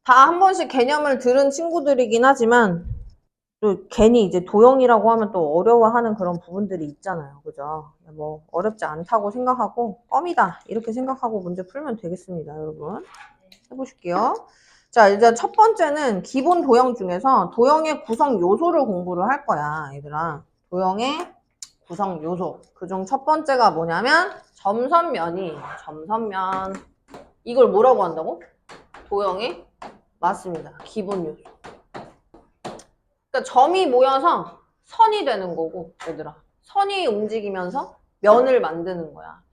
다 한 번씩 개념을 들은 친구들이긴 하지만 또 괜히 이제 도형이라고 하면 또 어려워하는 그런 부분들이 있잖아요. 그죠? 뭐 어렵지 않다고 생각하고 껌이다 이렇게 생각하고 문제 풀면 되겠습니다. 여러분 해보실게요. 자, 이제 첫 번째는 기본 도형 중에서 도형의 구성 요소를 공부를 할 거야, 얘들아. 도형의 구성 요소. 그중 첫 번째가 뭐냐면 점선면이 점선면. 이걸 뭐라고 한다고? 도형의 맞습니다. 기본 요소. 그러니까 점이 모여서 선이 되는 거고, 얘들아. 선이 움직이면서 면을 만드는 거야.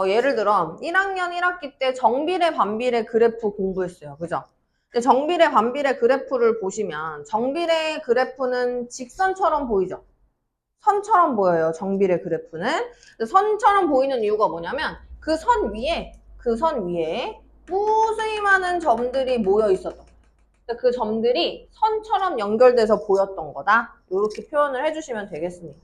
예를 들어 1학년 1학기 때 정비례 반비례 그래프 공부했어요. 그죠? 근데 정비례 반비례 그래프를 보시면 정비례 그래프는 직선처럼 보이죠? 선처럼 보여요. 정비례 그래프는. 선처럼 보이는 이유가 뭐냐면 그 선 위에 무수히 많은 점들이 모여 있었던 거예요. 그 점들이 선처럼 연결돼서 보였던 거다. 이렇게 표현을 해주시면 되겠습니다.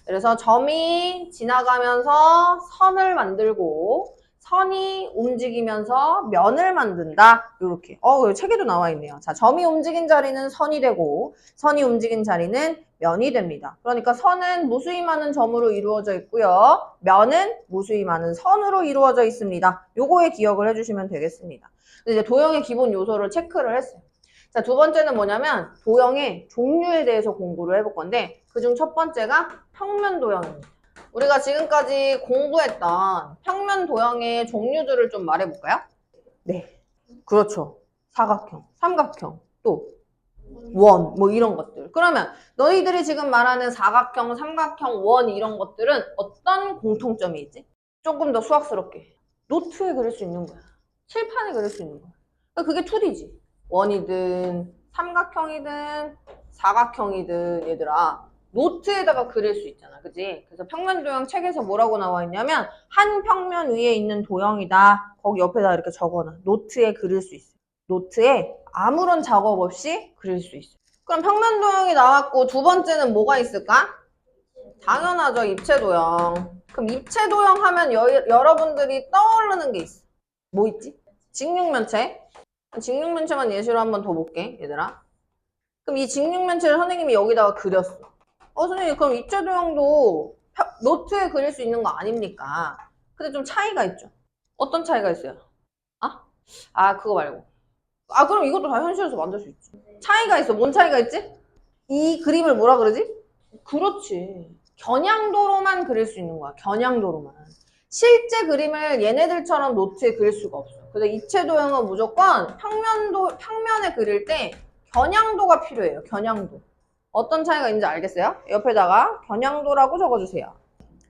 그래서 점이 지나가면서 선을 만들고 선이 움직이면서 면을 만든다. 이렇게. 여기 책에도 나와 있네요. 자, 점이 움직인 자리는 선이 되고 선이 움직인 자리는 면이 됩니다. 그러니까 선은 무수히 많은 점으로 이루어져 있고요. 면은 무수히 많은 선으로 이루어져 있습니다. 요거에 기억을 해주시면 되겠습니다. 이제 도형의 기본 요소를 체크를 했어요. 자, 두 번째는 뭐냐면 도형의 종류에 대해서 공부를 해볼 건데 그중 첫 번째가 평면 도형입니다. 우리가 지금까지 공부했던 평면 도형의 종류들을 좀 말해볼까요? 네, 그렇죠. 사각형, 삼각형, 또 원, 뭐 이런 것들. 그러면 너희들이 지금 말하는 사각형, 삼각형, 원 이런 것들은 어떤 공통점이 있지? 조금 더 수학스럽게. 노트에 그릴 수 있는 거야. 칠판에 그릴 수 있는 거야. 그게 2D지. 원이든 삼각형이든 사각형이든 얘들아 노트에다가 그릴 수 있잖아. 그지? 그래서 평면 도형 책에서 뭐라고 나와 있냐면 한 평면 위에 있는 도형이다. 거기 옆에다 이렇게 적어놔. 노트에 그릴 수 있어. 노트에 아무런 작업 없이 그릴 수 있어. 그럼 평면 도형이 나왔고 두 번째는 뭐가 있을까? 당연하죠. 입체 도형. 그럼 입체 도형 하면 여러분들이 떠오르는 게 있어. 뭐 있지? 직육면체. 직육면체만 예시로 한번 더 볼게, 얘들아. 그럼 이 직육면체를 선생님이 여기다가 그렸어. 선생님, 그럼 입체 도형도 노트에 그릴 수 있는 거 아닙니까? 근데 좀 차이가 있죠. 어떤 차이가 있어요? 그거 말고. 그럼 이것도 다 현실에서 만들 수 있지. 차이가 있어. 뭔 차이가 있지? 이 그림을 뭐라 그러지? 그렇지. 겨냥도로만 그릴 수 있는 거야. 겨냥도로만. 실제 그림을 얘네들처럼 노트에 그릴 수가 없어. 그래서 입체 도형은 무조건 평면에 그릴 때 겨냥도가 필요해요. 겨냥도. 어떤 차이가 있는지 알겠어요? 옆에다가 겨냥도라고 적어주세요.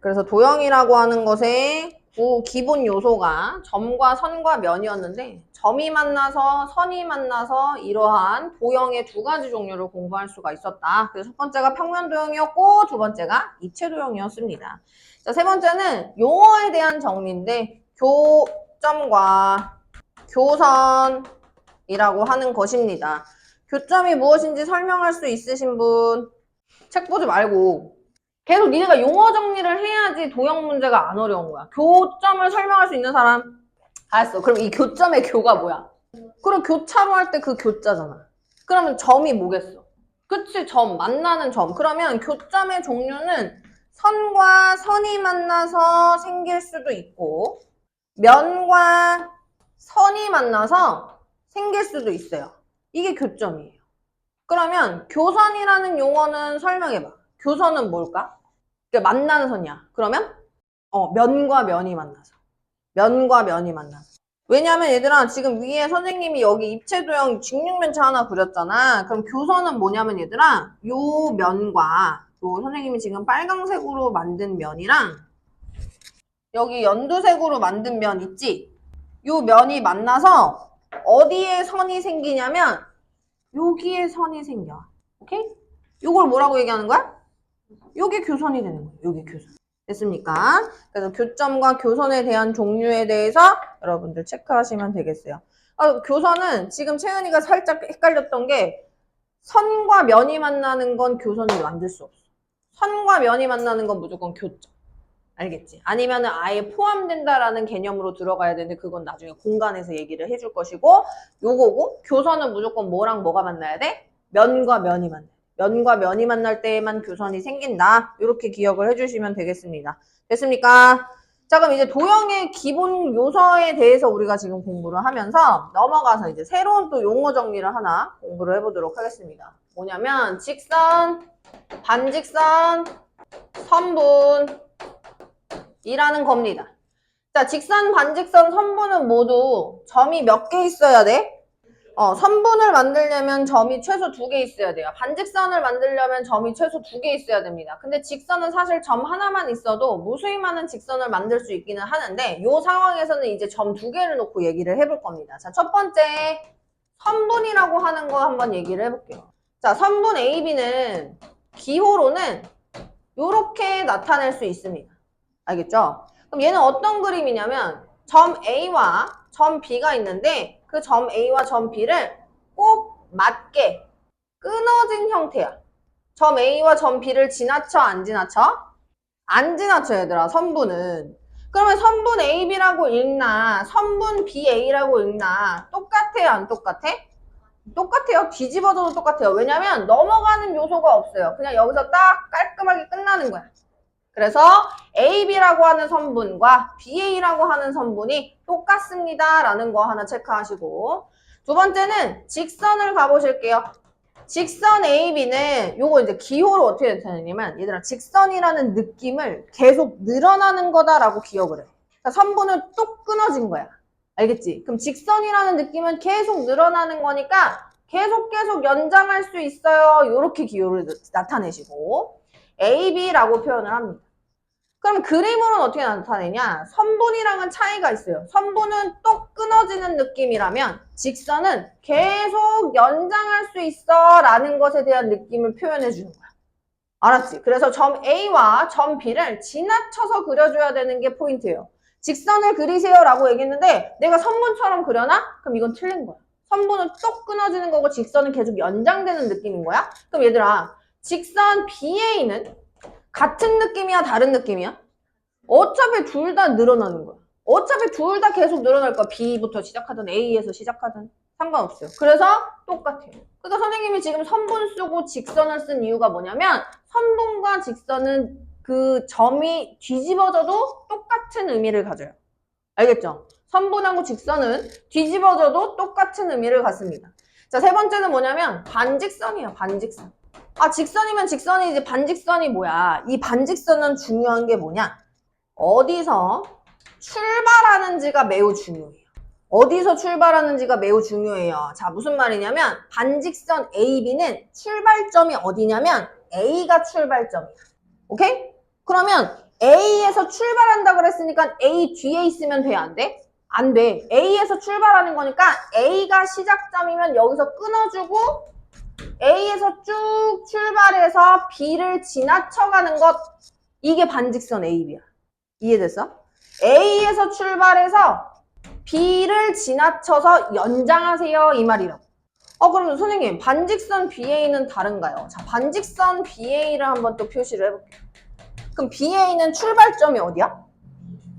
그래서 도형이라고 하는 것의 기본 요소가 점과 선과 면이었는데 점이 만나서 선이 만나서 이러한 도형의 두 가지 종류를 공부할 수가 있었다. 그래서 첫 번째가 평면 도형이었고 두 번째가 입체 도형이었습니다. 자, 세 번째는 용어에 대한 정리인데 교점과 교선이라고 하는 것입니다. 교점이 무엇인지 설명할 수 있으신 분? 책 보지 말고 계속 니네가 용어 정리를 해야지 도형 문제가 안 어려운 거야. 교점을 설명할 수 있는 사람? 알았어. 그럼 이 교점의 교가 뭐야? 그럼 교차로 할 때 그 교자잖아. 그러면 점이 뭐겠어? 그치, 점, 만나는 점. 그러면 교점의 종류는 선과 선이 만나서 생길 수도 있고 면과 선이 만나서 생길 수도 있어요. 이게 교점이에요. 그러면 교선이라는 용어는 설명해봐. 교선은 뭘까? 그러니까 만나는 선이야. 그러면 면과 면이 만나서. 면과 면이 만나서. 왜냐하면 얘들아 지금 위에 선생님이 여기 입체 도형 직육면체 하나 그렸잖아. 그럼 교선은 뭐냐면 얘들아 요 면과 요 선생님이 지금 빨강색으로 만든 면이랑 여기 연두색으로 만든 면 있지? 요 면이 만나서 어디에 선이 생기냐면 여기에 선이 생겨. 오케이? 요걸 뭐라고 얘기하는 거야? 요게 교선이 되는 거예요. 요게 교선. 됐습니까? 그래서 교점과 교선에 대한 종류에 대해서 여러분들 체크하시면 되겠어요. 교선은 지금 채은이가 살짝 헷갈렸던 게 선과 면이 만나는 건 교선을 만들 수 없어. 선과 면이 만나는 건 무조건 교점. 알겠지? 아니면은 아예 포함된다라는 개념으로 들어가야 되는데 그건 나중에 공간에서 얘기를 해줄 것이고 요거고 교선은 무조건 뭐랑 뭐가 만나야 돼? 면과 면이 만나야 돼. 면과 면이 만날 때에만 교선이 생긴다. 이렇게 기억을 해주시면 되겠습니다. 됐습니까? 자, 그럼 이제 도형의 기본 요소에 대해서 우리가 지금 공부를 하면서 넘어가서 이제 새로운 또 용어 정리를 하나 공부를 해보도록 하겠습니다. 뭐냐면 직선, 반직선, 선분 이라는 겁니다. 자, 직선, 반직선, 선분은 모두 점이 몇 개 있어야 돼? 선분을 만들려면 점이 최소 2개 있어야 돼요. 반직선을 만들려면 점이 최소 2개 있어야 됩니다. 근데 직선은 사실 점 하나만 있어도 무수히 많은 직선을 만들 수 있기는 하는데 이 상황에서는 이제 점 2개를 놓고 얘기를 해볼 겁니다. 자, 첫 번째 선분이라고 하는 거 한번 얘기를 해볼게요. 자, 선분 AB는 기호로는 이렇게 나타낼 수 있습니다. 알겠죠? 그럼 얘는 어떤 그림이냐면 점 A와 점 B가 있는데 그 점 A와 점 B를 꼭 맞게 끊어진 형태야. 점 A와 점 B를 지나쳐 안 지나쳐? 안 지나쳐 얘들아 선분은. 그러면 선분 AB라고 읽나 선분 BA라고 읽나 똑같아요 안 똑같아? 똑같아요. 뒤집어져도 똑같아요. 왜냐면 넘어가는 요소가 없어요. 그냥 여기서 딱 깔끔하게 끝나는 거야. 그래서 AB라고 하는 선분과 BA라고 하는 선분이 똑같습니다. 라는 거 하나 체크하시고 두 번째는 직선을 가보실게요. 직선 AB는 요거 이제 기호로 어떻게 나타내냐면 얘들아 직선이라는 느낌을 계속 늘어나는 거다라고 기억을 해. 그러니까 선분은 뚝 끊어진 거야. 알겠지? 그럼 직선이라는 느낌은 계속 늘어나는 거니까 계속 연장할 수 있어요. 요렇게 기호를 나타내시고 AB라고 표현을 합니다. 그럼 그림으로는 어떻게 나타내냐? 선분이랑은 차이가 있어요. 선분은 똑 끊어지는 느낌이라면 직선은 계속 연장할 수 있어 라는 것에 대한 느낌을 표현해 주는 거야. 알았지? 그래서 점 A와 점 B를 지나쳐서 그려줘야 되는 게 포인트예요. 직선을 그리세요 라고 얘기했는데 내가 선분처럼 그려놔? 그럼 이건 틀린 거야. 선분은 똑 끊어지는 거고 직선은 계속 연장되는 느낌인 거야. 그럼 얘들아 직선 BA는 같은 느낌이야? 다른 느낌이야? 어차피 둘 다 늘어나는 거야. 어차피 둘 다 계속 늘어날 거야. B부터 시작하든 A에서 시작하든 상관없어요. 그래서 똑같아요. 그러니까 선생님이 지금 선분 쓰고 직선을 쓴 이유가 뭐냐면 선분과 직선은 그 점이 뒤집어져도 똑같은 의미를 가져요. 알겠죠? 선분하고 직선은 뒤집어져도 똑같은 의미를 갖습니다. 자, 세 번째는 뭐냐면 반직선이에요. 반직선. 아, 직선이면 직선이지 반직선이 뭐야? 이 반직선은 중요한 게 뭐냐? 어디서 출발하는지가 매우 중요해요. 어디서 출발하는지가 매우 중요해요. 자, 무슨 말이냐면 반직선 AB는 출발점이 어디냐면 A가 출발점이야. 오케이? 그러면 A에서 출발한다 그랬으니까 A 뒤에 있으면 돼? 안 돼? 안 돼. A에서 출발하는 거니까 A가 시작점이면 여기서 끊어주고 A에서 쭉 출발해서 B를 지나쳐가는 것 이게 반직선 AB야. 이해됐어? A에서 출발해서 B를 지나쳐서 연장하세요 이 말이라고. 그럼 선생님 반직선 BA는 다른가요? 자, 반직선 BA를 한번 또 표시를 해볼게요. 그럼 BA는 출발점이 어디야?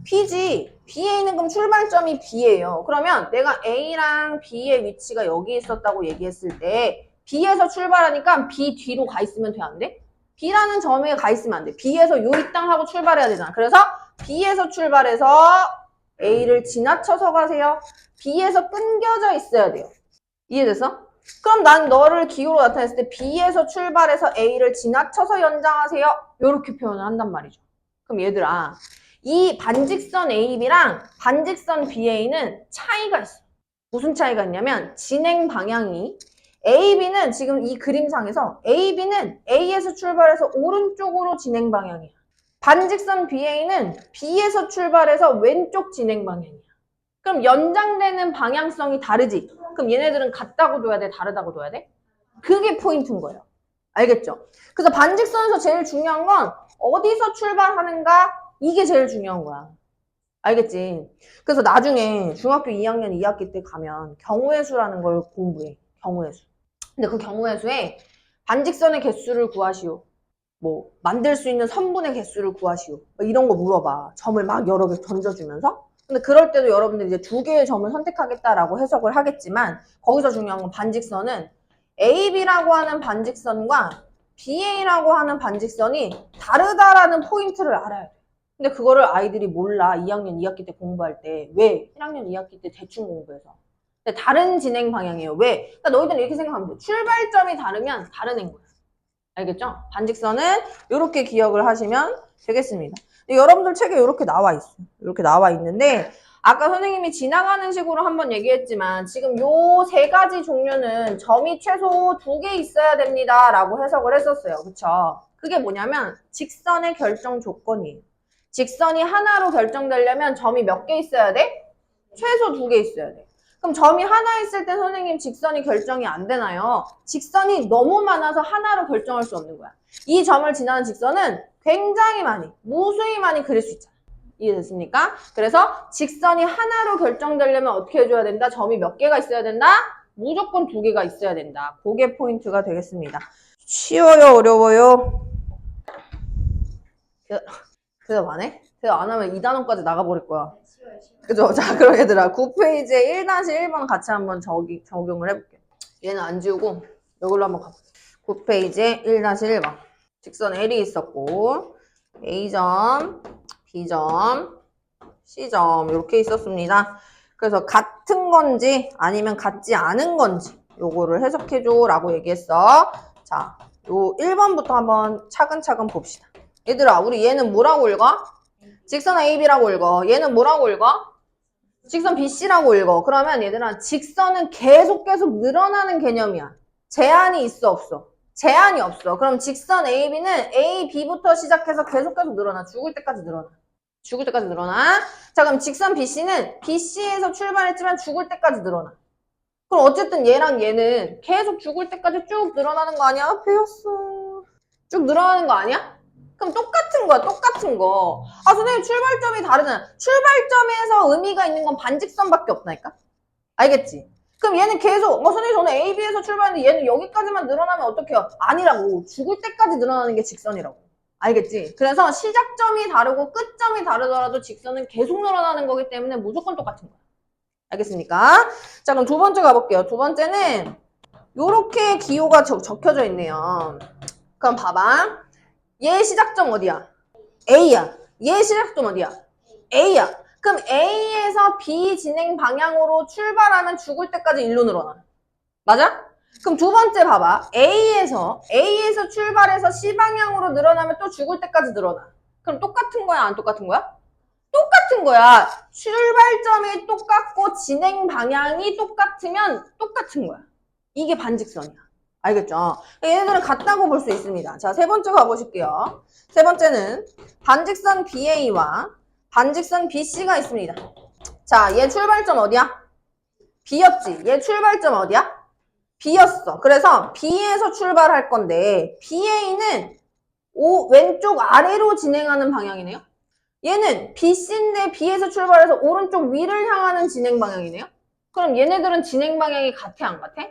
B지. BA는 그럼 출발점이 B예요. 그러면 내가 A랑 B의 위치가 여기 있었다고 얘기했을 때 B에서 출발하니까 B 뒤로 가 있으면 돼? 안 돼? B라는 점에 가 있으면 안 돼. B에서 요이 땅 하고 출발해야 되잖아. 그래서 B에서 출발해서 A를 지나쳐서 가세요. B에서 끊겨져 있어야 돼요. 이해됐어? 그럼 난 너를 기호로 나타냈을 때 B에서 출발해서 A를 지나쳐서 연장하세요. 이렇게 표현을 한단 말이죠. 그럼 얘들아 이 반직선 AB랑 반직선 BA는 차이가 있어. 무슨 차이가 있냐면 진행 방향이 AB는 지금 이 그림상에서 AB는 A에서 출발해서 오른쪽으로 진행 방향이야. 반직선 BA는 B에서 출발해서 왼쪽 진행 방향이야. 그럼 연장되는 방향성이 다르지? 그럼 얘네들은 같다고 둬야 돼? 다르다고 둬야 돼? 그게 포인트인 거예요. 알겠죠? 그래서 반직선에서 제일 중요한 건 어디서 출발하는가? 이게 제일 중요한 거야. 알겠지? 그래서 나중에 중학교 2학년 2학기 때 가면 경우의 수라는 걸 공부해. 경우의 수. 근데 그 경우의 수에 반직선의 개수를 구하시오. 뭐 만들 수 있는 선분의 개수를 구하시오. 이런 거 물어봐. 점을 막 여러 개 던져주면서. 근데 그럴 때도 여러분들 이제 두 개의 점을 선택하겠다라고 해석을 하겠지만 거기서 중요한 건 반직선은 AB라고 하는 반직선과 BA라고 하는 반직선이 다르다라는 포인트를 알아야 돼. 근데 그거를 아이들이 몰라. 2학년 2학기 때 공부할 때. 왜? 1학년 2학기 때 대충 공부해서. 근데 다른 진행 방향이에요. 왜? 그러니까 너희들은 이렇게 생각하면 돼. 출발점이 다르면 다른 앵글. 알겠죠? 반직선은 이렇게 기억을 하시면 되겠습니다. 여러분들 책에 이렇게 나와 있어요. 이렇게 나와 있는데 아까 선생님이 지나가는 식으로 한번 얘기했지만 지금 요 세 가지 종류는 점이 최소 2개 있어야 됩니다 라고 해석을 했었어요. 그쵸? 그게 뭐냐면 직선의 결정 조건이에요. 직선이 하나로 결정되려면 점이 몇 개 있어야 돼? 최소 2개 있어야 돼. 그럼 점이 하나 있을 때 선생님 직선이 결정이 안 되나요? 직선이 너무 많아서 하나로 결정할 수 없는 거야. 이 점을 지나는 직선은 굉장히 많이, 무수히 많이 그릴 수 있잖아. 이해됐습니까? 그래서 직선이 하나로 결정되려면 어떻게 해줘야 된다? 점이 몇 개가 있어야 된다? 무조건 2개가 있어야 된다. 그게 포인트가 되겠습니다. 쉬워요? 어려워요? 대답 안 해? 대답 안 하면 2단원까지 나가버릴 거야. 그죠? 자, 그럼 얘들아 9페이지에 1-1번 같이 한번 적용을 해볼게요. 얘는 안 지우고 이걸로 한번 가볼게요. 9페이지에 1-1번 직선 L이 있었고 A점, B점, C점 이렇게 있었습니다. 그래서 같은 건지 아니면 같지 않은 건지 요거를 해석해줘 라고 얘기했어. 자, 요 1번부터 한번 차근차근 봅시다. 얘들아 우리 얘는 뭐라고 읽어? 직선 AB라고 읽어. 얘는 뭐라고 읽어? 직선 BC라고 읽어. 그러면 얘들아 직선은 계속 늘어나는 개념이야. 제한이 있어 없어? 제한이 없어. 그럼 직선 AB는 A, B부터 시작해서 계속 늘어나. 죽을 때까지 늘어나. 죽을 때까지 늘어나. 자 그럼 직선 BC는 BC에서 출발했지만 죽을 때까지 늘어나. 그럼 어쨌든 얘랑 얘는 계속 죽을 때까지 쭉 늘어나는 거 아니야? 배웠어. 쭉 늘어나는 거 아니야? 그럼 똑같은 거야, 똑같은 거. 아, 선생님, 출발점이 다르잖아. 출발점에서 의미가 있는 건 반직선밖에 없다니까? 알겠지? 그럼 얘는 계속, 선생님, 저는 A, B에서 출발했는데 얘는 여기까지만 늘어나면 어떡해요? 아니라고. 죽을 때까지 늘어나는 게 직선이라고. 알겠지? 그래서 시작점이 다르고 끝점이 다르더라도 직선은 계속 늘어나는 거기 때문에 무조건 똑같은 거야. 알겠습니까? 자, 그럼 두 번째 가볼게요. 두 번째는 요렇게 기호가 적혀져 있네요. 그럼 봐봐. 얘 시작점 어디야? A야. 얘 시작점 어디야? A야. 그럼 A에서 B 진행 방향으로 출발하면 죽을 때까지 일로 늘어나. 맞아? 그럼 두 번째 봐봐. A에서 출발해서 C 방향으로 늘어나면 또 죽을 때까지 늘어나. 그럼 똑같은 거야? 안 똑같은 거야? 똑같은 거야. 출발점이 똑같고 진행 방향이 똑같으면 똑같은 거야. 이게 반직선이야. 알겠죠? 얘네들은 같다고 볼 수 있습니다. 자, 세 번째 가보실게요. 세 번째는 반직선 BA와 반직선 BC가 있습니다. 자, 얘 출발점 어디야? B였지? 얘 출발점 어디야? B였어. 그래서 B에서 출발할 건데 BA는 왼쪽 아래로 진행하는 방향이네요. 얘는 BC인데 B에서 출발해서 오른쪽 위를 향하는 진행 방향이네요. 그럼 얘네들은 진행 방향이 같아 안 같아?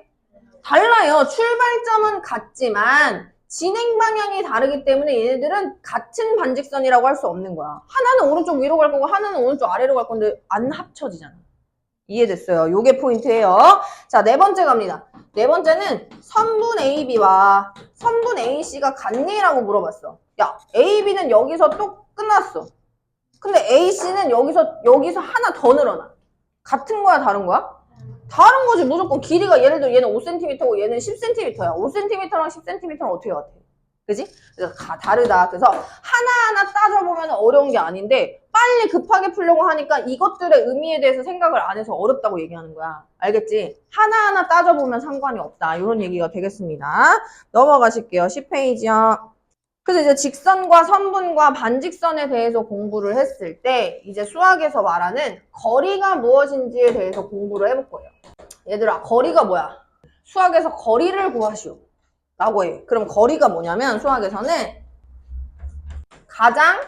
달라요. 출발점은 같지만 진행 방향이 다르기 때문에 얘네들은 같은 반직선이라고 할 수 없는 거야. 하나는 오른쪽 위로 갈 거고 하나는 오른쪽 아래로 갈 건데 안 합쳐지잖아. 이해됐어요? 요게 포인트예요. 자, 네 번째 갑니다. 네 번째는 선분 AB와 선분 AC가 같니?라고 물어봤어. 야, AB는 여기서 또 끝났어. 근데 AC는 여기서 하나 더 늘어나. 같은 거야, 다른 거야? 다른 거지. 무조건 길이가 예를 들어 얘는 5cm고 얘는 10cm야. 5cm랑 10cm는 어떻게 같아? 그지? 그래서 다르다. 그래서 하나하나 따져보면 어려운 게 아닌데 빨리 급하게 풀려고 하니까 이것들의 의미에 대해서 생각을 안 해서 어렵다고 얘기하는 거야. 알겠지? 하나하나 따져보면 상관이 없다. 이런 얘기가 되겠습니다. 넘어가실게요. 10페이지요. 그래서 이제 직선과 선분과 반직선에 대해서 공부를 했을 때 이제 수학에서 말하는 거리가 무엇인지에 대해서 공부를 해볼 거예요. 얘들아, 거리가 뭐야? 수학에서 거리를 구하시오 라고 해. 그럼 거리가 뭐냐면 수학에서는 가장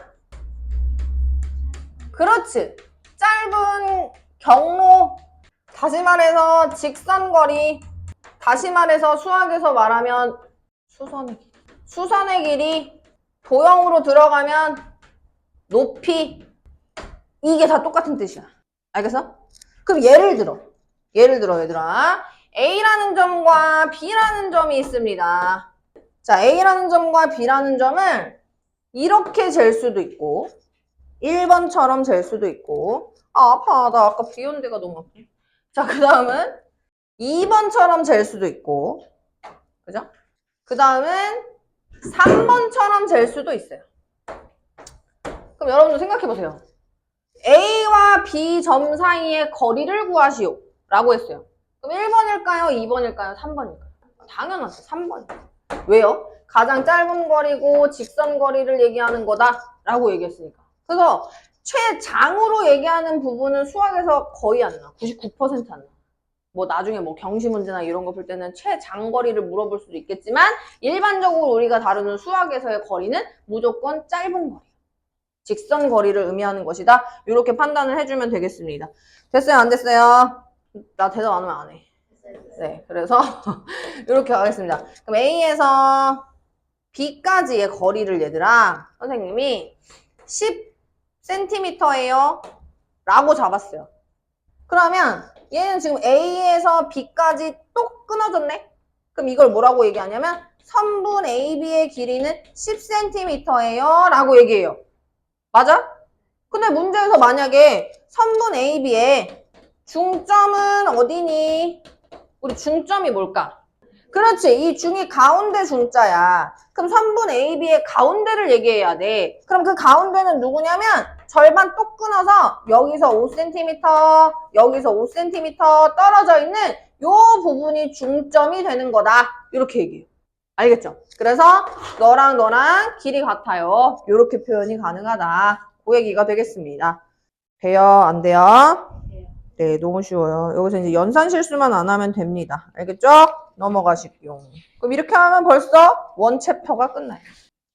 그렇지 짧은 경로, 다시 말해서 직선거리, 다시 말해서 수학에서 말하면 수선의 길이 도형으로 들어가면 높이 이게 다 똑같은 뜻이야. 알겠어? 그럼 예를 들어 얘들아 A라는 점과 B라는 점이 있습니다. 자, A라는 점과 B라는 점을 이렇게 잴 수도 있고 1번처럼 잴 수도 있고 아파. 나 아까 비 온 데가 너무 아파. 자, 그 다음은 2번처럼 잴 수도 있고 그죠? 그 다음은 3번처럼 잴 수도 있어요. 그럼 여러분도 생각해보세요. A와 B 점 사이의 거리를 구하시오 라고 했어요. 그럼 1번일까요? 2번일까요? 3번일까요? 당연하죠. 3번. 왜요? 가장 짧은 거리고 직선 거리를 얘기하는 거다 라고 얘기했으니까. 그래서 최장으로 얘기하는 부분은 수학에서 거의 안 나. 99% 안 나. 뭐 나중에 뭐 경시 문제나 이런 거 볼 때는 최장거리를 물어볼 수도 있겠지만 일반적으로 우리가 다루는 수학에서의 거리는 무조건 짧은 거리. 직선 거리를 의미하는 것이다. 이렇게 판단을 해주면 되겠습니다. 됐어요? 안 됐어요? 나 대답 안 하면 안 해. 네, 그래서 이렇게 하겠습니다. 그럼 A에서 B까지의 거리를 얘들아 선생님이 10cm예요 라고 잡았어요. 그러면 얘는 지금 A에서 B까지 똑 끊어졌네? 그럼 이걸 뭐라고 얘기하냐면 선분 AB의 길이는 10cm예요 라고 얘기해요. 맞아? 근데 문제에서 만약에 선분 AB의 중점은 어디니? 우리 중점이 뭘까? 그렇지. 이 중이 가운데 중자야. 그럼 선분 AB의 가운데를 얘기해야 돼. 그럼 그 가운데는 누구냐면 절반 똑 끊어서 여기서 5cm, 여기서 5cm 떨어져 있는 요 부분이 중점이 되는 거다. 이렇게 얘기해요. 알겠죠? 그래서 너랑 길이 같아요. 이렇게 표현이 가능하다. 그 얘기가 되겠습니다. 돼요? 안 돼요? 네, 너무 쉬워요. 여기서 이제 연산 실수만 안 하면 됩니다. 알겠죠? 넘어가시고요. 그럼 이렇게 하면 벌써 원 챕터가 끝나요.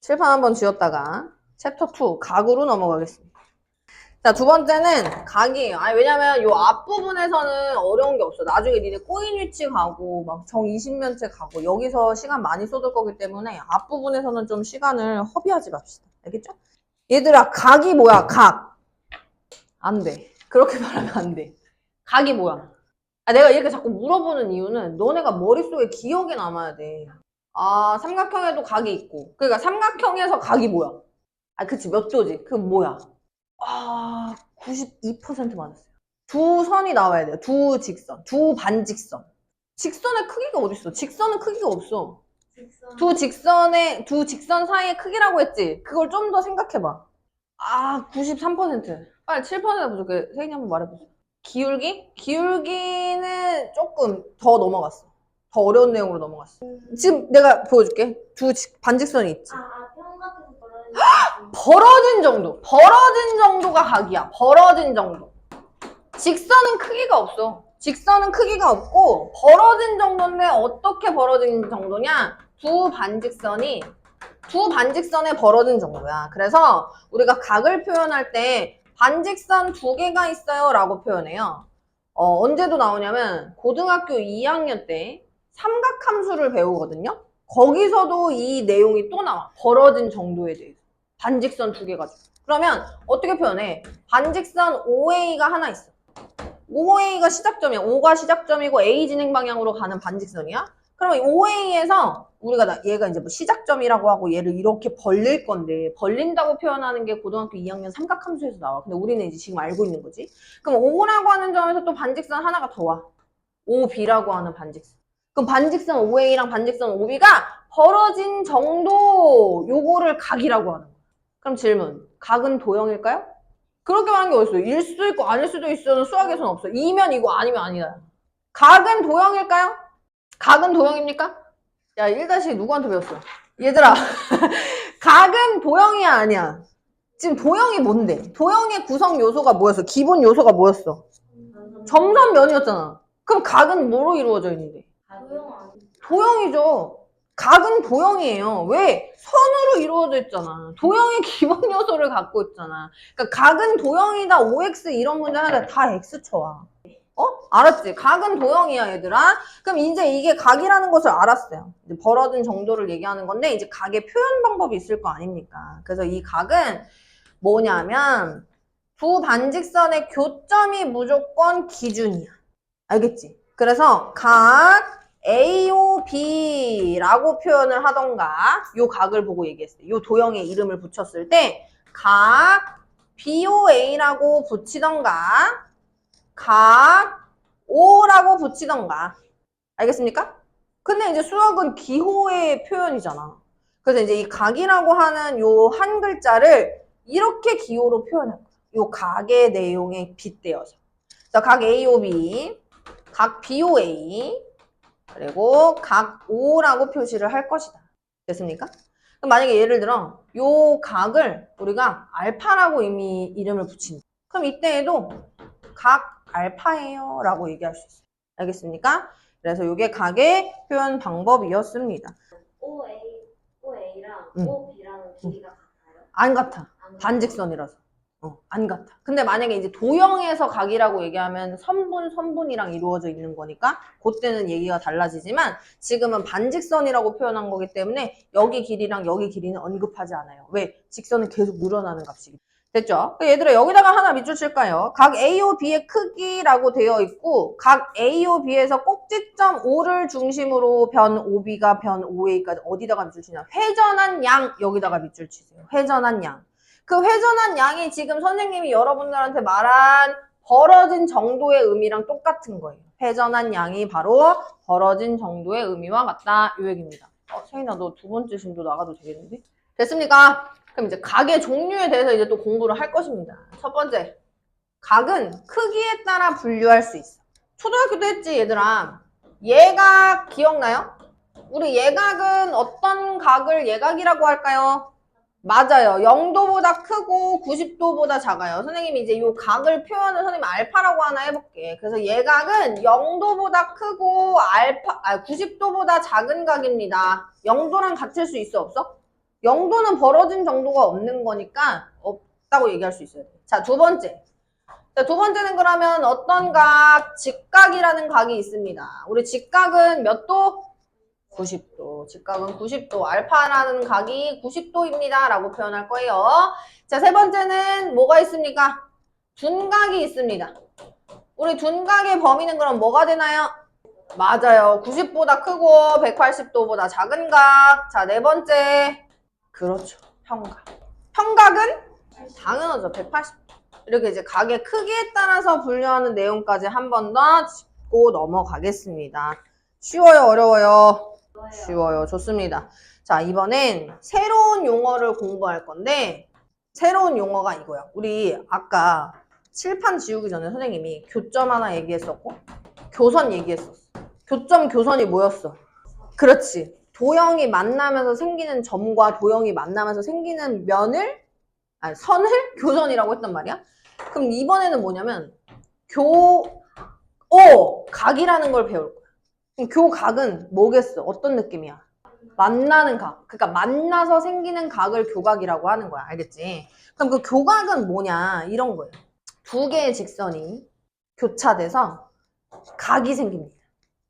칠판 한번 지웠다가 챕터 2 각으로 넘어가겠습니다. 자, 두 번째는 각이에요. 아니, 왜냐면 요 앞부분에서는 어려운 게 없어. 나중에 니네 꼬인 위치 가고 막 정 20면체 가고 여기서 시간 많이 쏟을 거기 때문에 앞부분에서는 좀 시간을 허비하지 맙시다. 알겠죠? 얘들아, 각이 뭐야? 각. 안 돼. 그렇게 말하면 안 돼. 각이 뭐야? 아, 내가 이렇게 자꾸 물어보는 이유는 너네가 머릿속에 기억에 남아야 돼. 아, 삼각형에도 각이 있고. 그러니까 삼각형에서 각이 뭐야? 아, 그치. 몇 도지? 그 뭐야? 아, 92% 맞았어요. 두 선이 나와야 돼요. 두 직선. 두 반직선. 직선의 크기가 어딨어? 직선은 크기가 없어. 두 직선 사이의 크기라고 했지? 그걸 좀 더 생각해봐. 아, 93%. 빨리 7% 부족해. 세인이 한번 말해보세요. 기울기? 기울기는 조금 더 넘어갔어. 더 어려운 내용으로 넘어갔어. 지금 내가 보여줄게. 반직선이 있지. 평각에서 벌어진 정도. 벌어진 정도가 각이야. 벌어진 정도. 직선은 크기가 없어. 직선은 크기가 없고 벌어진 정도인데 어떻게 벌어진 정도냐? 두 반직선에 벌어진 정도야. 그래서 우리가 각을 표현할 때 반직선 두 개가 있어요 라고 표현해요. 언제도 나오냐면 고등학교 2학년 때 삼각함수를 배우거든요. 거기서도 이 내용이 또 나와. 벌어진 정도에 대해서. 반직선 두 개 가지고. 그러면 어떻게 표현해? 반직선 OA가 하나 있어. OA가 시작점이야. O가 시작점이고 A 진행 방향으로 가는 반직선이야. 그러면 OA에서 우리가 얘가 이제 뭐 시작점이라고 하고 얘를 이렇게 벌릴 건데 벌린다고 표현하는 게 고등학교 2학년 삼각함수에서 나와. 근데 우리는 이제 지금 알고 있는 거지. 그럼 O라고 하는 점에서 또 반직선 하나가 더 와. OB라고 하는 반직선. 그럼 반직선 OA랑 반직선 OB가 벌어진 정도 요거를 각이라고 하는 거야. 그럼 질문. 각은 도형일까요? 그렇게 말하는 게 어딨어요? 일 수도 있고 아닐 수도 있어는 수학에서는 없어. 이면 이거 아니면 아니다. 각은 도형일까요? 각은 도형입니까? 야, 1다시 누구한테 배웠어? 얘들아, 각은 도형이야 아니야? 지금 도형이 뭔데? 도형의 구성 요소가 뭐였어? 기본 요소가 뭐였어? 점선면이었잖아. 그럼 각은 뭐로 이루어져 있는데? 도형이죠. 각은 도형이에요. 왜? 선으로 이루어져 있잖아. 도형의 기본 요소를 갖고 있잖아. 그러니까 각은 도형이다, OX 이런 문제 하는데 다 X 쳐와. 알았지? 각은 도형이야, 얘들아. 그럼 이제 이게 각이라는 것을 알았어요. 이제 벌어진 정도를 얘기하는 건데, 이제 각의 표현 방법이 있을 거 아닙니까? 그래서 이 각은 뭐냐면, 두 반직선의 교점이 무조건 기준이야. 알겠지? 그래서 각 AOB라고 표현을 하던가, 요 각을 보고 얘기했어요. 요 도형에 이름을 붙였을 때, 각 BOA라고 붙이던가, 각 O라고 붙이던가. 알겠습니까? 근데 이제 수학은 기호의 표현이잖아. 그래서 이제 이 각이라고 하는 요 한 글자를 이렇게 기호로 표현할 거야. 요 각의 내용에 빗대어서. 자, 각 AOB, 각 BOA, 그리고 각 O라고 표시를 할 것이다. 됐습니까? 그럼 만약에 예를 들어 요 각을 우리가 알파라고 이미 이름을 붙인다. 그럼 이때에도 각 알파예요 라고 얘기할 수 있어요. 알겠습니까? 그래서 이게 각의 표현 방법이었습니다. OA랑 OB랑 길이가 같아요? 안 같아. 반직선이라서. 안 같아. 근데 만약에 이제 도형에서 각이라고 얘기하면 선분이랑 이루어져 있는 거니까 그때는 얘기가 달라지지만 지금은 반직선이라고 표현한 거기 때문에 여기 길이랑 여기 길이는 언급하지 않아요. 왜? 직선은 계속 늘어나는 값이기 때문에. 됐죠? 얘들아 여기다가 하나 밑줄 칠까요? 각 AOB의 크기라고 되어 있고 각 AOB에서 꼭지점 O를 중심으로 변 OB가 변 OA까지 어디다가 밑줄 치냐? 회전한 양 여기다가 밑줄 치세요. 회전한 양. 그 회전한 양이 지금 선생님이 여러분들한테 말한 벌어진 정도의 의미랑 똑같은 거예요. 회전한 양이 바로 벌어진 정도의 의미와 같다. 이 얘기입니다. 세인아 너 두 번째 심도 나가도 되겠는데? 됐습니까? 그럼 이제 각의 종류에 대해서 이제 또 공부를 할 것입니다. 첫 번째, 각은 크기에 따라 분류할 수 있어. 초등학교 때 했지 얘들아. 예각 기억나요? 우리 예각은 어떤 각을 예각이라고 할까요? 맞아요. 0도보다 크고 90도보다 작아요. 선생님이 이제 이 각을 표현을 선생님 알파라고 하나 해볼게. 그래서 예각은 0도보다 크고 90도보다 작은 각입니다. 0도랑 같을 수 있어 없어? 0도는 벌어진 정도가 없는 거니까 없다고 얘기할 수 있어요. 자, 두 번째. 자, 두 번째는 그러면 어떤 각? 직각이라는 각이 있습니다. 우리 직각은 몇 도? 90도. 직각은 90도. 알파라는 각이 90도입니다. 라고 표현할 거예요. 자, 세 번째는 뭐가 있습니까? 둔각이 있습니다. 우리 둔각의 범위는 그럼 뭐가 되나요? 맞아요. 90보다 크고 180도보다 작은 각. 자, 네 번째. 그렇죠. 평각. 평각은? 당연하죠. 180도. 이렇게 이제 각의 크기에 따라서 분류하는 내용까지 한 번 더 짚고 넘어가겠습니다. 쉬워요? 어려워요? 쉬워요. 좋습니다. 자, 이번엔 새로운 용어를 공부할 건데 새로운 용어가 이거야. 우리 아까 칠판 지우기 전에 선생님이 교점 하나 얘기했었고 교선 얘기했었어. 교점, 교선이 뭐였어? 그렇지. 도형이 만나면서 생기는 점과 도형이 만나면서 생기는 선을 교선이라고 했단 말이야. 그럼 이번에는 뭐냐면 각이라는 걸 배울 거야. 그럼 교각은 뭐겠어? 어떤 느낌이야? 만나는 각. 그러니까 만나서 생기는 각을 교각이라고 하는 거야. 알겠지? 그럼 그 교각은 뭐냐? 이런 거예요. 두 개의 직선이 교차돼서 각이 생깁니다.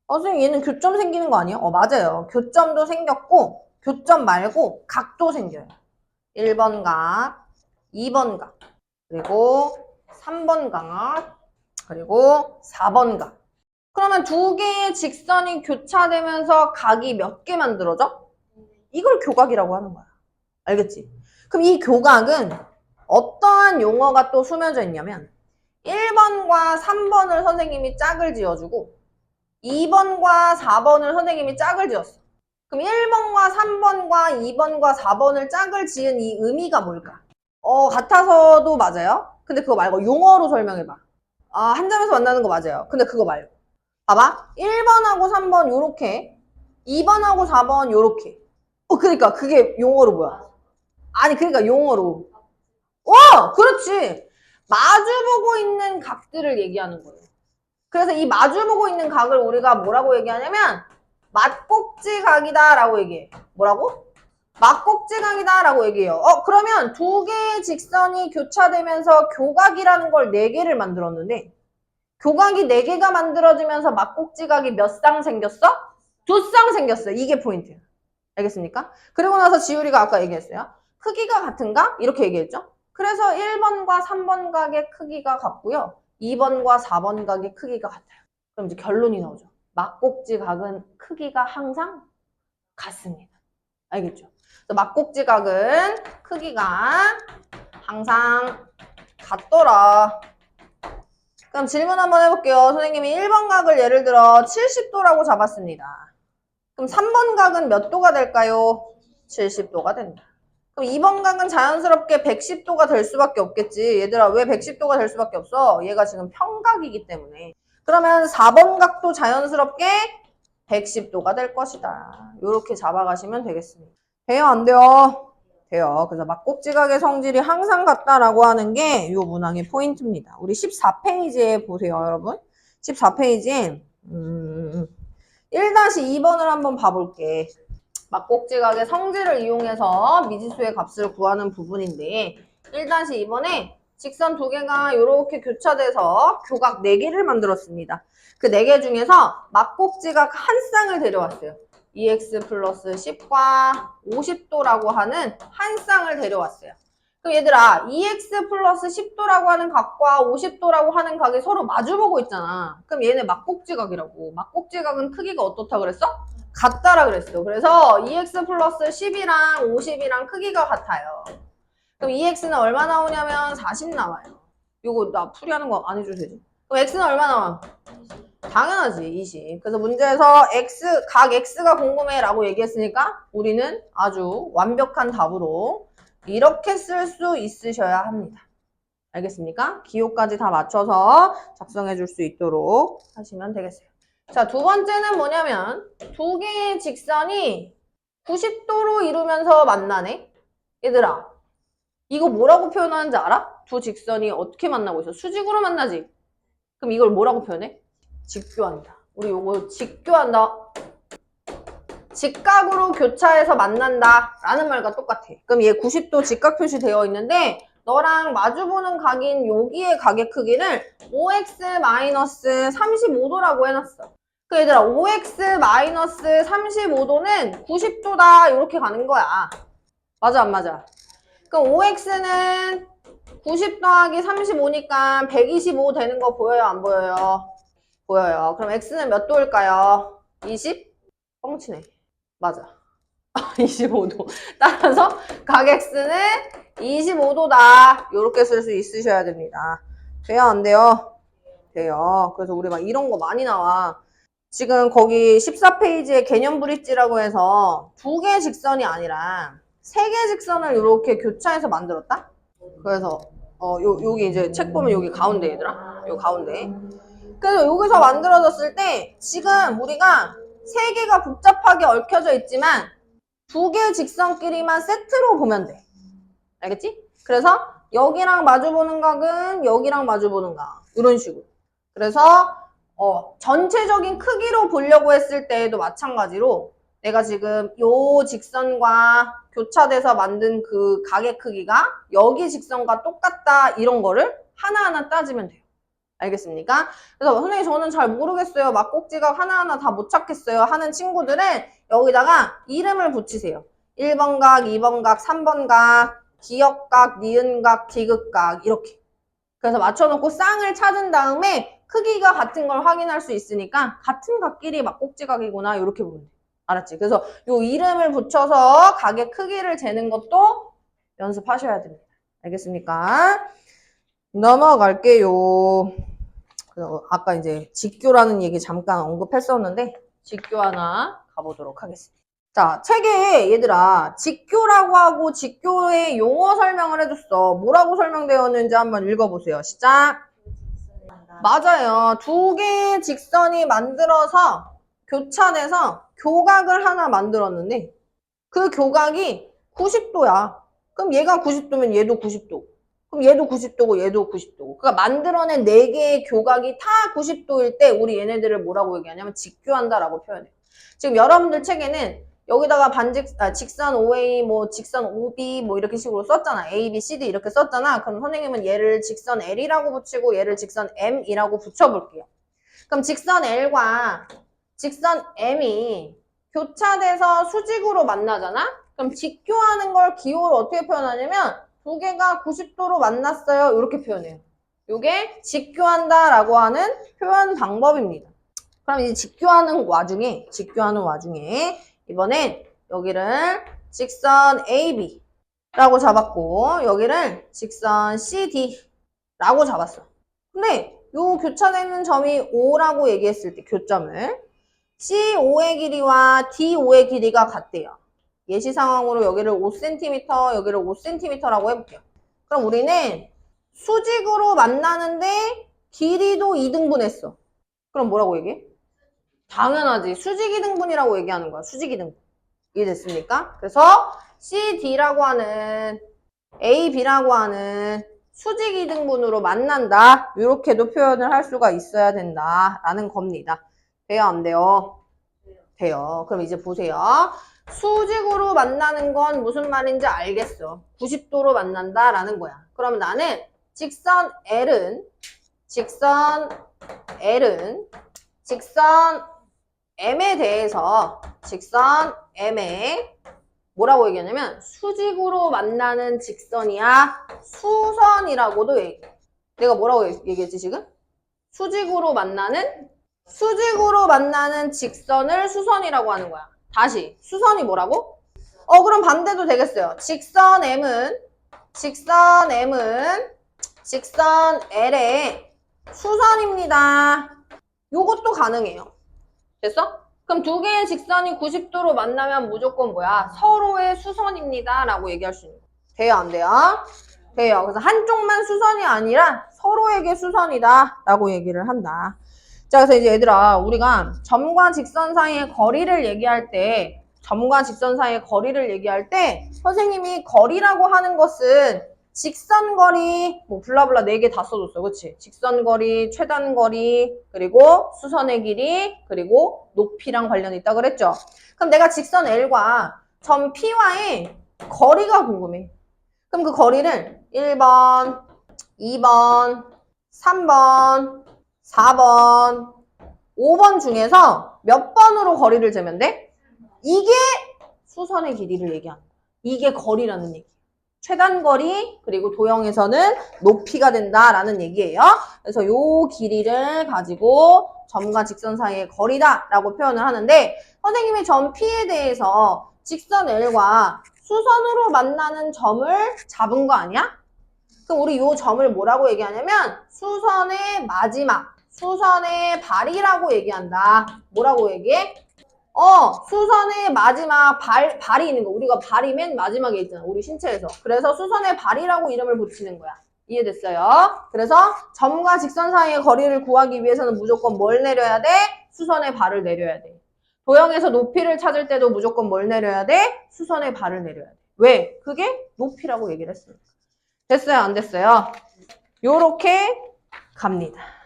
선생님 얘는 교점 생기는 거 아니에요? 맞아요. 교점도 생겼고 교점 말고 각도 생겨요. 1번 각, 2번 각, 그리고 3번 각, 그리고 4번 각. 그러면 두 개의 직선이 교차되면서 각이 몇 개 만들어져? 이걸 교각이라고 하는 거야. 알겠지? 그럼 이 교각은 어떠한 용어가 또 숨겨져 있냐면 1번과 3번을 선생님이 짝을 지어주고 2번과 4번을 선생님이 짝을 지었어. 그럼 1번과 3번과 2번과 4번을 짝을 지은 이 의미가 뭘까? 같아서도 맞아요. 근데 그거 말고 용어로 설명해봐. 한 점에서 만나는 거 맞아요. 근데 그거 말고. 봐봐. 1번하고 3번 요렇게 2번하고 4번 요렇게 그러니까 그게 용어로 뭐야? 아니 그러니까 용어로 그렇지. 마주보고 있는 각들을 얘기하는 거예요. 그래서 이 마주보고 있는 각을 우리가 뭐라고 얘기하냐면 맞꼭지각이다 라고 얘기해. 뭐라고? 맞꼭지각이다 라고 얘기해요. 그러면 두 개의 직선이 교차되면서 교각이라는 걸 네 개를 만들었는데 교각이 4개가 만들어지면서 막꼭지각이 몇 쌍 생겼어? 2쌍 생겼어요. 이게 포인트예요. 알겠습니까? 그리고 나서 지율이가 아까 얘기했어요. 크기가 같은가? 이렇게 얘기했죠. 그래서 1번과 3번 각의 크기가 같고요. 2번과 4번 각의 크기가 같아요. 그럼 이제 결론이 나오죠. 막꼭지각은 크기가 항상 같습니다. 알겠죠? 그래서 막꼭지각은 크기가 항상 같더라. 그럼 질문 한번 해볼게요. 선생님이 1번 각을 예를 들어 70도라고 잡았습니다. 그럼 3번 각은 몇 도가 될까요? 70도가 된다. 그럼 2번 각은 자연스럽게 110도가 될 수밖에 없겠지. 얘들아, 왜 110도가 될 수밖에 없어? 얘가 지금 평각이기 때문에. 그러면 4번 각도 자연스럽게 110도가 될 것이다. 이렇게 잡아가시면 되겠습니다. 돼요? 안 돼요? 돼요. 그래서 막꼭지각의 성질이 항상 같다라고 하는 게 이 문항의 포인트입니다. 우리 14페이지에 보세요, 여러분. 14페이지에 1-2번을 한번 봐볼게. 막꼭지각의 성질을 이용해서 미지수의 값을 구하는 부분인데 1-2번에 직선 2개가 이렇게 교차돼서 교각 4개를 만들었습니다. 그 4개 중에서 막꼭지각 한 쌍을 데려왔어요. 2x 플러스 10과 50도라고 하는 한 쌍을 데려왔어요. 그럼 얘들아 2x 플러스 10도라고 하는 각과 50도라고 하는 각이 서로 마주보고 있잖아. 그럼 얘네 막꼭지각이라고. 막꼭지각은 크기가 어떻다 그랬어? 같다라 그랬어. 그래서 2x 플러스 10이랑 50이랑 크기가 같아요. 그럼 2x는 얼마 나오냐면 40 나와요. 이거 나 풀이하는 거 안 해줘도 되지? 그럼 x는 얼마 나와? 당연하지, 20. 그래서 문제에서 각 x가 궁금해 라고 얘기했으니까 우리는 아주 완벽한 답으로 이렇게 쓸 수 있으셔야 합니다. 알겠습니까? 기호까지 다 맞춰서 작성해 줄 수 있도록 하시면 되겠어요. 자, 두 번째는 뭐냐면 2개의 직선이 90도로 이루면서 만나네? 얘들아, 이거 뭐라고 표현하는지 알아? 두 직선이 어떻게 만나고 있어? 수직으로 만나지? 그럼 이걸 뭐라고 표현해? 직교한다. 우리 요거 직교한다. 직각으로 교차해서 만난다 라는 말과 똑같아. 그럼 얘 90도 직각 표시되어 있는데 너랑 마주보는 각인 여기의 각의 크기를 5x-35도라고 해놨어. 그 얘들아 5x-35도는 90도다 이렇게 가는 거야. 맞아 안 맞아? 그럼 5x는 90 더하기 35니까 125 되는 거 보여요 안 보여요? 보여요. 그럼 x는 몇 도일까요? 20? 뻥치네. 맞아. 25도. 따라서 각 x는 25도다. 이렇게 쓸 수 있으셔야 됩니다. 돼요? 안 돼요? 돼요. 그래서 우리 막 이런 거 많이 나와. 지금 거기 14페이지에 개념 브릿지라고 해서 2개의 직선이 아니라 3개의 직선을 이렇게 교차해서 만들었다? 그래서 여기 이제 책 보면 여기 가운데 얘들아. 여기 가운데. 그래서 여기서 만들어졌을 때 지금 우리가 3개가 복잡하게 얽혀져 있지만 2개의 직선끼리만 세트로 보면 돼. 알겠지? 그래서 여기랑 마주보는 각은 여기랑 마주보는 각. 이런 식으로. 그래서 전체적인 크기로 보려고 했을 때에도 마찬가지로 내가 지금 요 직선과 교차돼서 만든 그 각의 크기가 여기 직선과 똑같다 이런 거를 하나하나 따지면 돼요. 알겠습니까? 그래서 선생님 저는 잘 모르겠어요. 막꼭지각 하나하나 다 못 찾겠어요 하는 친구들은 여기다가 이름을 붙이세요. 1번 각, 2번 각, 3번 각, 기역각, 니은각, 디귿각 이렇게. 그래서 맞춰놓고 쌍을 찾은 다음에 크기가 같은 걸 확인할 수 있으니까 같은 각끼리 막꼭지각이구나 이렇게 보면 돼. 알았지? 그래서 요 이름을 붙여서 각의 크기를 재는 것도 연습하셔야 됩니다. 알겠습니까? 넘어갈게요. 그래서 아까 이제 직교라는 얘기 잠깐 언급했었는데 직교 하나 가보도록 하겠습니다. 자, 책에 얘들아 직교라고 하고 직교의 용어 설명을 해줬어. 뭐라고 설명되었는지 한번 읽어보세요. 시작. 맞아요. 2개의 직선이 만들어서 교차돼서 교각을 하나 만들었는데 그 교각이 90도야. 그럼 얘가 90도면 얘도 90도. 그럼 얘도 90도고 얘도 90도고. 그러니까 만들어낸 4개의 교각이 다 90도일 때 우리 얘네들을 뭐라고 얘기하냐면 직교한다라고 표현해. 지금 여러분들 책에는 여기다가 직선 OA, 뭐 직선 OB 뭐 이렇게 식으로 썼잖아. A, B, C, D 이렇게 썼잖아. 그럼 선생님은 얘를 직선 L이라고 붙이고 얘를 직선 M이라고 붙여볼게요. 그럼 직선 L과 직선 M이 교차돼서 수직으로 만나잖아? 그럼 직교하는 걸 기호로 어떻게 표현하냐면 두 개가 90도로 만났어요. 이렇게 표현해요. 이게 직교한다라고 하는 표현 방법입니다. 그럼 이제 직교하는 와중에 이번엔 여기를 직선 AB라고 잡았고 여기를 직선 CD라고 잡았어. 근데 요 교차되는 점이 O라고 얘기했을 때 교점을 CO의 길이와 DO의 길이가 같대요. 예시 상황으로 여기를 5cm, 여기를 5cm라고 해볼게요. 그럼 우리는 수직으로 만나는데 길이도 2등분했어. 그럼 뭐라고 얘기해? 당연하지. 수직 2등분이라고 얘기하는 거야. 수직 2등분. 이해됐습니까? 그래서 CD라고 하는 AB라고 하는 수직 2등분으로 만난다. 이렇게도 표현을 할 수가 있어야 된다라는 겁니다. 돼요? 안 돼요? 돼요. 그럼 이제 보세요. 수직으로 만나는 건 무슨 말인지 알겠어. 90도로 만난다라는 거야. 그러면 나는 직선 M에 대해서 직선 M에 뭐라고 얘기하냐면 수직으로 만나는 직선이야 수선이라고도 얘기해. 내가 뭐라고 얘기했지 지금? 수직으로 만나는 직선을 수선이라고 하는 거야. 다시 수선이 뭐라고? 그럼 반대도 되겠어요. 직선 M은 직선 L의 수선입니다. 요것도 가능해요. 됐어? 그럼 두 개의 직선이 90도로 만나면 무조건 뭐야? 서로의 수선입니다. 라고 얘기할 수 있는 거야. 돼요? 안 돼요? 돼요. 그래서 한쪽만 수선이 아니라 서로에게 수선이다. 라고 얘기를 한다. 자, 그래서 이제 얘들아, 우리가 점과 직선 사이의 거리를 얘기할 때, 선생님이 거리라고 하는 것은 직선거리, 뭐 블라블라 4개 다 써줬어. 그치? 직선거리, 최단거리, 그리고 수선의 길이, 그리고 높이랑 관련이 있다 그랬죠? 그럼 내가 직선 L과 점 P와의 거리가 궁금해. 그럼 그 거리를 1번, 2번, 3번, 4번, 5번 중에서 몇 번으로 거리를 재면 돼? 이게 수선의 길이를 얘기하는 거야. 이게 거리라는 얘기야. 최단거리 그리고 도형에서는 높이가 된다라는 얘기예요. 그래서 요 길이를 가지고 점과 직선 사이의 거리다라고 표현을 하는데 선생님이 점 P에 대해서 직선 L과 수선으로 만나는 점을 잡은 거 아니야? 그럼 우리 요 점을 뭐라고 얘기하냐면 수선의 마지막, 수선의 발이라고 얘기한다. 뭐라고 얘기해? 수선의 마지막 발이 있는 거. 우리가 발이 맨 마지막에 있잖아. 우리 신체에서. 그래서 수선의 발이라고 이름을 붙이는 거야. 이해됐어요? 그래서 점과 직선 사이의 거리를 구하기 위해서는 무조건 뭘 내려야 돼? 수선의 발을 내려야 돼. 도형에서 높이를 찾을 때도 무조건 뭘 내려야 돼? 수선의 발을 내려야 돼. 왜? 그게 높이라고 얘기를 했습니다. 됐어요? 안 됐어요? 요렇게 갑니다.